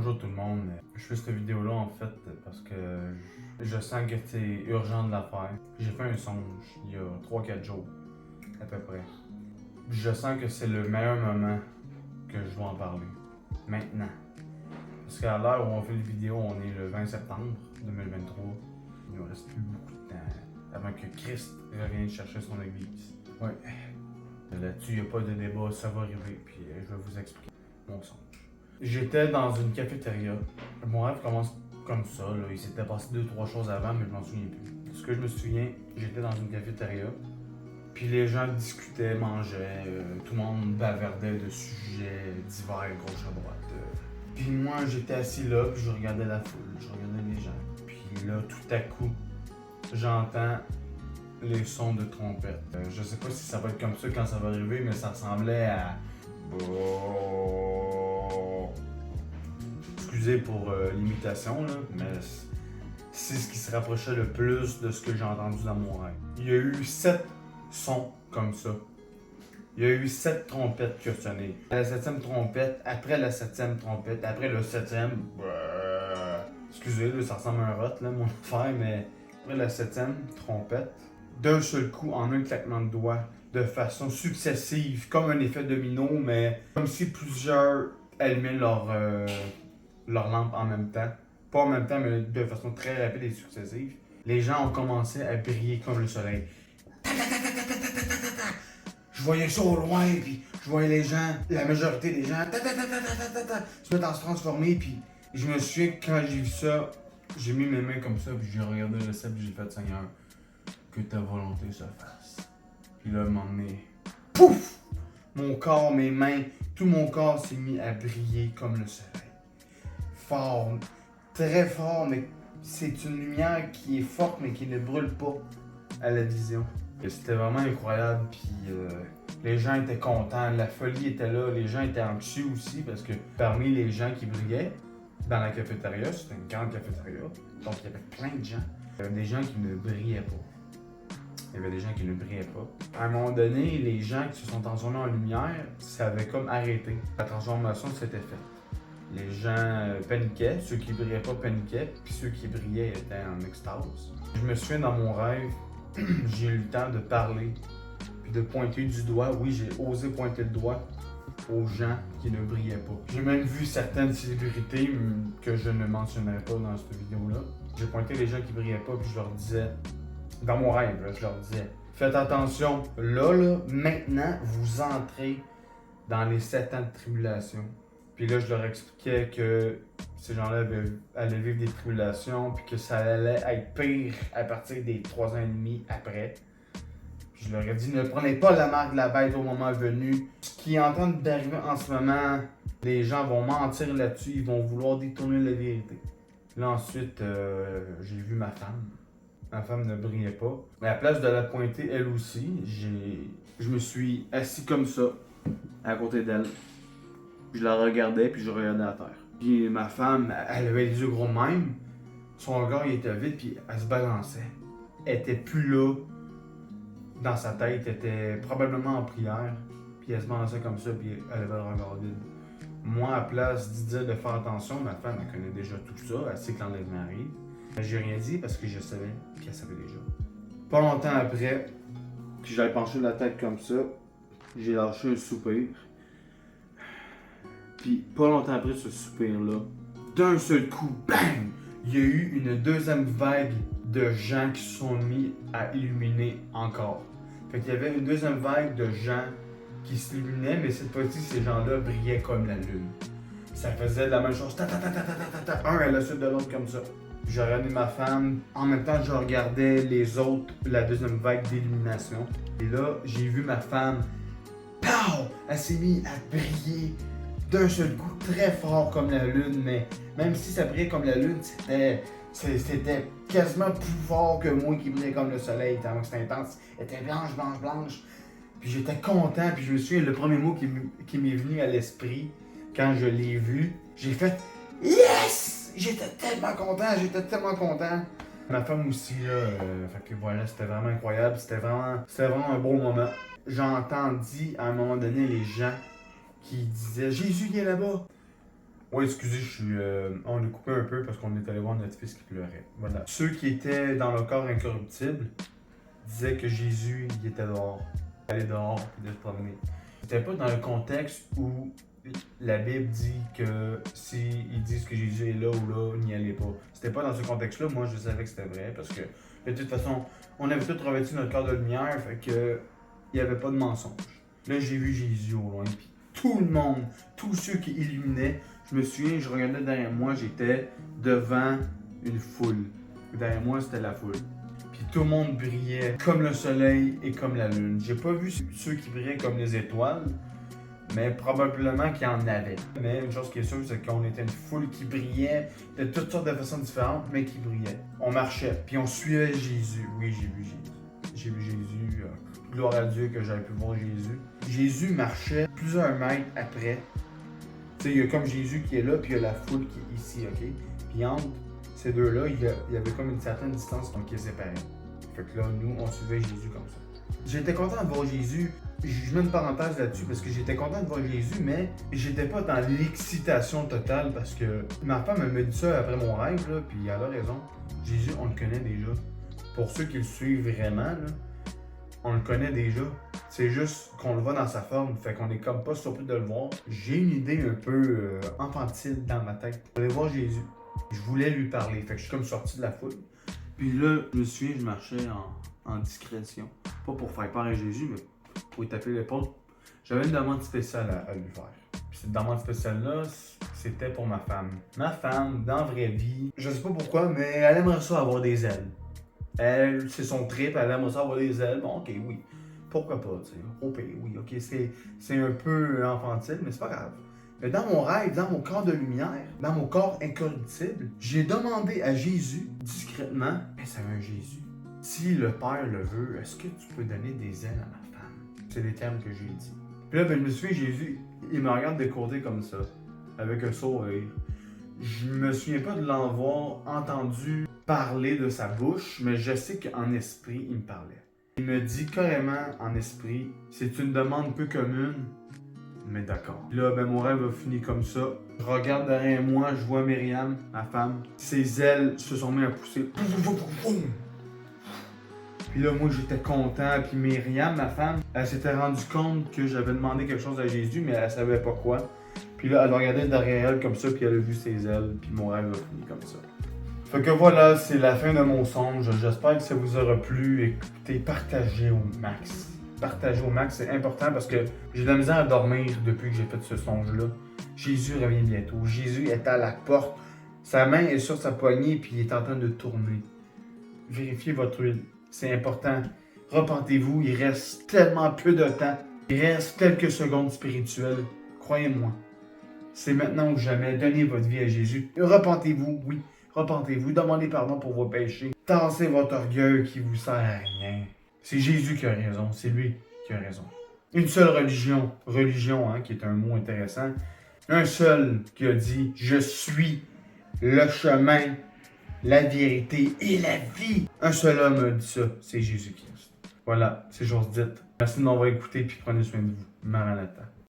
Bonjour tout le monde. Je fais cette vidéo-là en fait parce que je sens que c'est urgent de la faire. J'ai fait un songe il y a 3-4 jours, à peu près. Je sens que c'est le meilleur moment que je dois en parler. Maintenant. Parce qu'à l'heure où on fait la vidéo, on est le 20 septembre 2023. Il nous reste plus beaucoup de temps avant que Christ revienne chercher son église. Ouais. Là-dessus, il n'y a pas de débat, ça va arriver, puis je vais vous expliquer mon songe. J'étais dans une cafétéria. Mon rêve commence comme ça, là. Il s'était passé 2-3 choses avant, mais je m'en souviens plus. Ce que je me souviens, j'étais dans une cafétéria, puis les gens discutaient, mangeaient, tout le monde bavardait de sujets divers à gauche à droite. Puis moi, j'étais assis là, puis je regardais la foule, je regardais les gens. Puis là, tout à coup, j'entends les sons de trompette. Je sais pas si ça va être comme ça quand ça va arriver, mais ça ressemblait à... Excusez pour l'imitation, là, mais c'est ce qui se rapprochait le plus de ce que j'ai entendu dans mon rêve. Il y a eu 7 sons comme ça. Il y a eu 7 trompettes qui ont sonné. La 7e trompette, après la 7e trompette, après le 7e... Excusez, là, ça ressemble à un rot, là, mon affaire, mais après la 7e trompette, d'un seul coup, en un claquement de doigts, de façon successive, comme un effet domino, mais comme si plusieurs allumaient leur lampe en même temps. Pas en même temps, mais de façon très rapide et successive. Les gens ont commencé à briller comme le soleil. Je voyais ça au loin, puis je voyais les gens, la majorité des gens, se mettre à se transformer, puis je me souviens que quand j'ai vu ça, j'ai mis mes mains comme ça, puis j'ai regardé le ciel, puis j'ai fait Seigneur, que ta volonté se fasse. Puis là, à un moment donné, pouf! Mon corps, mes mains, tout mon corps s'est mis à briller comme le soleil. Fort, très fort, mais c'est une lumière qui est forte, mais qui ne brûle pas à la vision. Et c'était vraiment incroyable, puis les gens étaient contents, la folie était là, les gens étaient anxieux aussi, parce que parmi les gens qui brillaient dans la cafétéria, c'était une grande cafétéria, donc il y avait plein de gens. Il y avait des gens qui ne brillaient pas. Il y avait des gens qui ne brillaient pas. À un moment donné, les gens qui se sont transformés en lumière, ça avait comme arrêté. La transformation s'était faite. Les gens paniquaient, ceux qui brillaient pas paniquaient, puis ceux qui brillaient étaient en extase. Je me souviens dans mon rêve, j'ai eu le temps de parler, puis de pointer du doigt. Oui, j'ai osé pointer le doigt aux gens qui ne brillaient pas. J'ai même vu certaines célébrités que je ne mentionnerai pas dans cette vidéo-là. J'ai pointé les gens qui brillaient pas, puis je leur disais, dans mon rêve, là, je leur disais, faites attention, là, maintenant, vous entrez dans les 7 ans de tribulation. Puis là, je leur expliquais que ces gens-là allaient vivre des tribulations, puis que ça allait être pire à partir des 3 ans et demi après. Puis je leur ai dit, ne prenez pas la marque de la bête au moment venu. Ce qui est en train d'arriver en ce moment, les gens vont mentir là-dessus, ils vont vouloir détourner la vérité. Là ensuite, j'ai vu ma femme. Ma femme ne brillait pas. Mais à la place de la pointer elle aussi, je me suis assis comme ça, à côté d'elle. Je la regardais, puis je regardais à terre. Puis ma femme, elle avait les yeux gros de même. Son regard, il était vide, puis elle se balançait. Elle était plus là, dans sa tête. Elle était probablement en prière. Puis elle se balançait comme ça, puis elle avait le regard vide. Moi, à la place de dire de faire attention, ma femme, elle connaît déjà tout ça. Elle sait que l'enlèvement arrive. Mais j'ai rien dit parce que je savais, puis elle savait déjà. Pas longtemps après, que j'avais penché la tête comme ça, j'ai lâché un soupir. Puis pas longtemps après ce soupir-là, d'un seul coup, bang! Il y a eu une deuxième vague de gens qui se sont mis à illuminer encore. Fait qu'il y avait une deuxième vague de gens qui s'illuminaient, mais cette fois-ci, ces gens-là brillaient comme la lune. Ça faisait la même chose, un à la suite de l'autre comme ça. J'ai regardé ma femme, en même temps je regardais les autres, la deuxième vague d'illumination. Et là, j'ai vu ma femme, pow! Elle s'est mise à briller d'un seul coup très fort comme la lune, mais même si ça brillait comme la lune, c'était quasiment plus fort que moi qui brillait comme le soleil, tellement que c'était intense. Elle était blanche. Puis j'étais content, puis je me souviens, le premier mot qui m'est venu à l'esprit quand je l'ai vu, j'ai fait yes! J'étais tellement content. Ma femme aussi, là, fait que voilà, c'était vraiment incroyable, c'était vraiment un beau moment. J'ai entendu à un moment donné les gens qui disaient Jésus il est là-bas. Ouais, excusez, on a coupé un peu parce qu'on est allé voir notre fils qui pleurait. Voilà. Ceux qui étaient dans le corps incorruptible disaient que Jésus, il était dehors. Il allait dehors et de se promener. C'était pas dans le contexte où la Bible dit que s'ils disent que Jésus est là ou là, n'y allez pas. C'était pas dans ce contexte-là. Moi, je savais que c'était vrai parce que, de toute façon, on avait tous revêtu notre corps de lumière, fait que il n'y avait pas de mensonge. Là, j'ai vu Jésus au loin, puis tout le monde, tous ceux qui illuminaient, je me souviens, je regardais derrière moi, j'étais devant une foule. Derrière moi, c'était la foule. Puis tout le monde brillait comme le soleil et comme la lune. J'ai pas vu ceux qui brillaient comme les étoiles, mais probablement qu'il y en avait. Mais une chose qui est sûre, c'est qu'on était une foule qui brillait de toutes sortes de façons différentes, mais qui brillait. On marchait, puis on suivait Jésus. Oui, j'ai vu Jésus. J'ai vu Jésus. Gloire à Dieu que j'avais pu voir Jésus. Jésus marchait plusieurs mètres après. Tu sais, il y a comme Jésus qui est là, puis il y a la foule qui est ici, ok? Puis entre ces deux-là, il y avait comme une certaine distance qui les séparait. Fait que là, nous, on suivait Jésus comme ça. J'étais content de voir Jésus. Je mets une parenthèse là-dessus parce que j'étais content de voir Jésus, mais j'étais pas dans l'excitation totale parce que ma femme me dit ça après mon rêve, là, puis elle a raison. Jésus, on le connaît déjà. Pour ceux qui le suivent vraiment, là, on le connaît déjà. C'est juste qu'on le voit dans sa forme, fait qu'on est comme pas surpris de le voir. J'ai une idée un peu infantile dans ma tête. Je voulais voir Jésus. Je voulais lui parler, fait que je suis comme sorti de la foule. Puis là, je me souviens, je marchais en discrétion. Pas pour faire peur à Jésus, mais pour lui taper l'épaule. J'avais une demande spéciale à lui faire. Puis cette demande spéciale-là, c'était pour ma femme. Ma femme, dans la vraie vie, je sais pas pourquoi, mais elle aimerait ça avoir des ailes. Elle, c'est son trip, elle aimerait ça avoir des ailes. Bon, ok, oui. Pourquoi pas, tu sais. Au pire, oui, ok. C'est un peu infantile, mais c'est pas grave. Mais dans mon rêve, dans mon corps de lumière, dans mon corps incorruptible, j'ai demandé à Jésus, discrètement, mais ça veut un Jésus. Si le Père le veut, est-ce que tu peux donner des ailes à ma femme? C'est les termes que j'ai dit. Puis là, ben, je me souviens, Jésus, il me regarde de côté comme ça, avec un sourire. Je me souviens pas de l'avoir entendu parler de sa bouche, mais je sais qu'en esprit, il me parlait. Il me dit carrément en esprit, c'est une demande peu commune, mais d'accord. Là, ben, mon rêve a fini comme ça. Je regarde derrière moi, je vois Myriam, ma femme. Ses ailes se sont mises à pousser. Puis là, moi, j'étais content. Puis Myriam, ma femme, elle s'était rendue compte que j'avais demandé quelque chose à Jésus, mais elle savait pas quoi. Puis là, elle regardait derrière elle comme ça, puis elle a vu ses ailes, puis mon rêve a fini comme ça. Fait que voilà, c'est la fin de mon songe. J'espère que ça vous aura plu. Écoutez, partagez au max. Partagez au max, c'est important parce que j'ai de la misère à dormir depuis que j'ai fait ce songe-là. Jésus revient bientôt. Jésus est à la porte. Sa main est sur sa poignée, puis il est en train de tourner. Vérifiez votre huile. C'est important. Repentez-vous, il reste tellement peu de temps. Il reste quelques secondes spirituelles. Croyez-moi. C'est maintenant ou jamais. Donnez votre vie à Jésus. Repentez-vous, oui. Repentez-vous. Demandez pardon pour vos péchés. Tassez votre orgueil qui vous sert à rien. C'est Jésus qui a raison. C'est lui qui a raison. Une seule religion. Religion, hein, qui est un mot intéressant. Un seul qui a dit « Je suis le chemin, la vérité et la vie. » Un seul homme a dit ça. C'est Jésus-Christ. Voilà, c'est chose dite. Merci de m'avoir écouté puis prenez soin de vous. Maranatha.